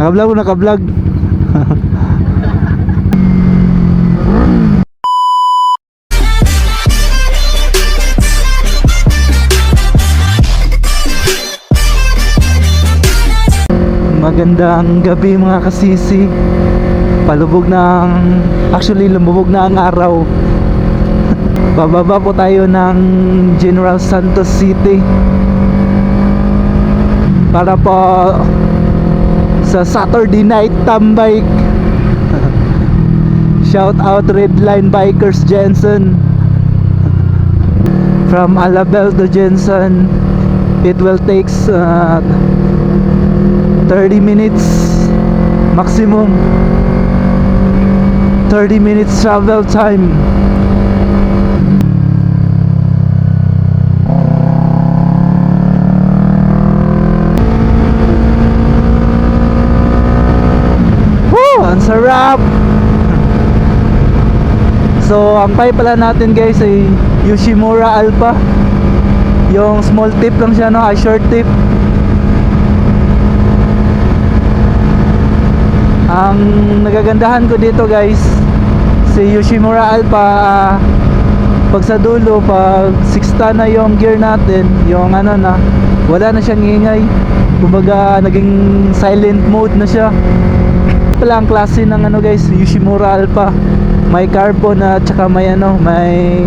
Naka-vlog, naka-vlog. Magandang gabi mga kasisi. Palubog ng, actually lumubog na ang araw. Bababa po tayo ng General Santos City para po sa Saturday night tambay. Shout out Redline Bikers Jensen. From Alabel to Jensen, it will take 30 minutes maximum. 30 minutes travel time. Woo! Ang sarap! So, ang pipe pala natin guys ay Yoshimura Alpha. Yung small tip lang siya, no? Ay short tip. Ang nagagandahan ko dito guys, si Yoshimura Alpha, pag sa dulo, pag 6 na yung gear natin, yung ano na, wala na siyang ingay. Kumbaga naging silent mode na siya. Pala ang klase ng ano guys, Yoshimura Alpha. May carbon at saka may ano, may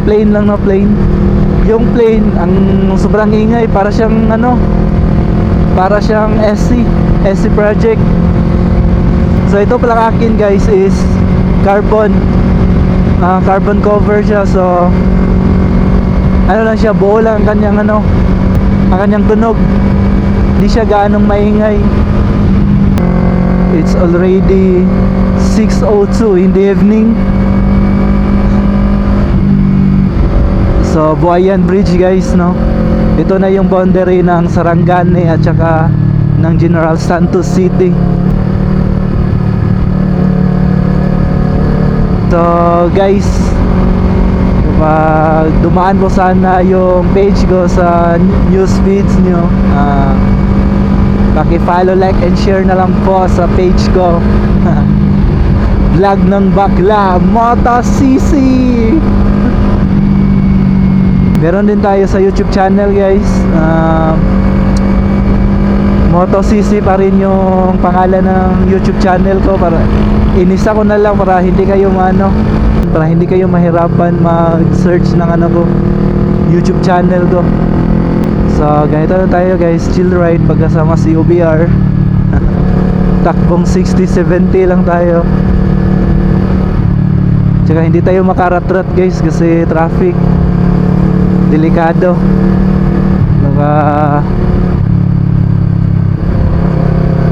plain lang na plain. Yung plain, ang sobrang ingay, para siyang ano, para siyang SC project. So ito pala akin guys is carbon, carbon cover siya. So ano lang siya, buo lang ang kanyang ano, ang kanyang tunog. Hindi siya gaanong maingay. It's already 6:02 in the evening. So Buayan Bridge guys, no? Ito na yung boundary ng Sarangani at saka ng General Santos City. So guys, pag dumaan mo sana yung page ko sa news feeds nyo, paki-follow, like and share na lang po sa page ko. Vlog ng bakla, Moto CC. Meron din tayo sa YouTube channel guys, Moto CC pa rin yung pangalan ng YouTube channel ko. Para inisa ko na lang para hindi kayo para hindi kayo mahirapan mag-search ng ano ko, YouTube channel ko. So ganito na tayo guys, chill ride pagkasama si OBR. Takbong 60-70 lang tayo. Tsaka hindi tayo makaratrat guys kasi traffic. Delikado.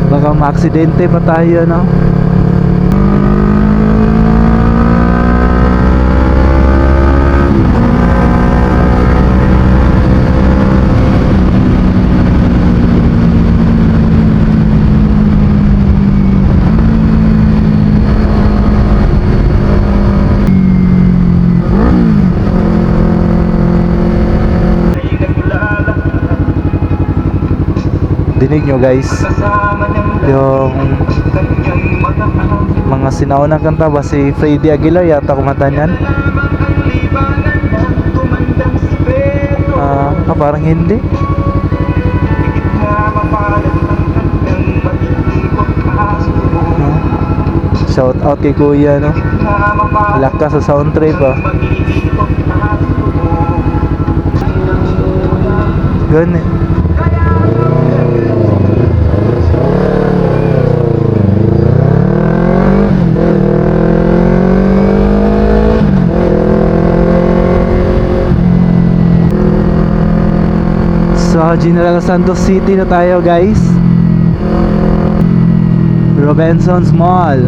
Baka maaksidente pa tayo, no? Dinig nyo guys yung mga sinaunang kanta ba, si Freddy Aguilar yata kumanta niyan. Parang hindi. Shout out kay kuya, no? Lakas sa sound trip, ganun. So General Santos City na tayo guys. Robinsons Mall.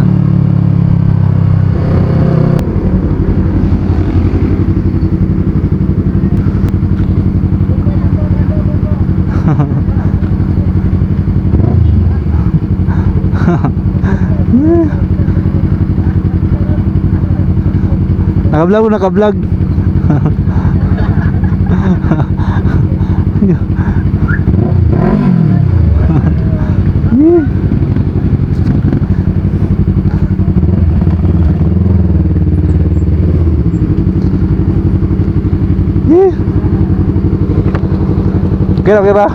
Naka-vlog, naka-vlog. Okay, okay ba?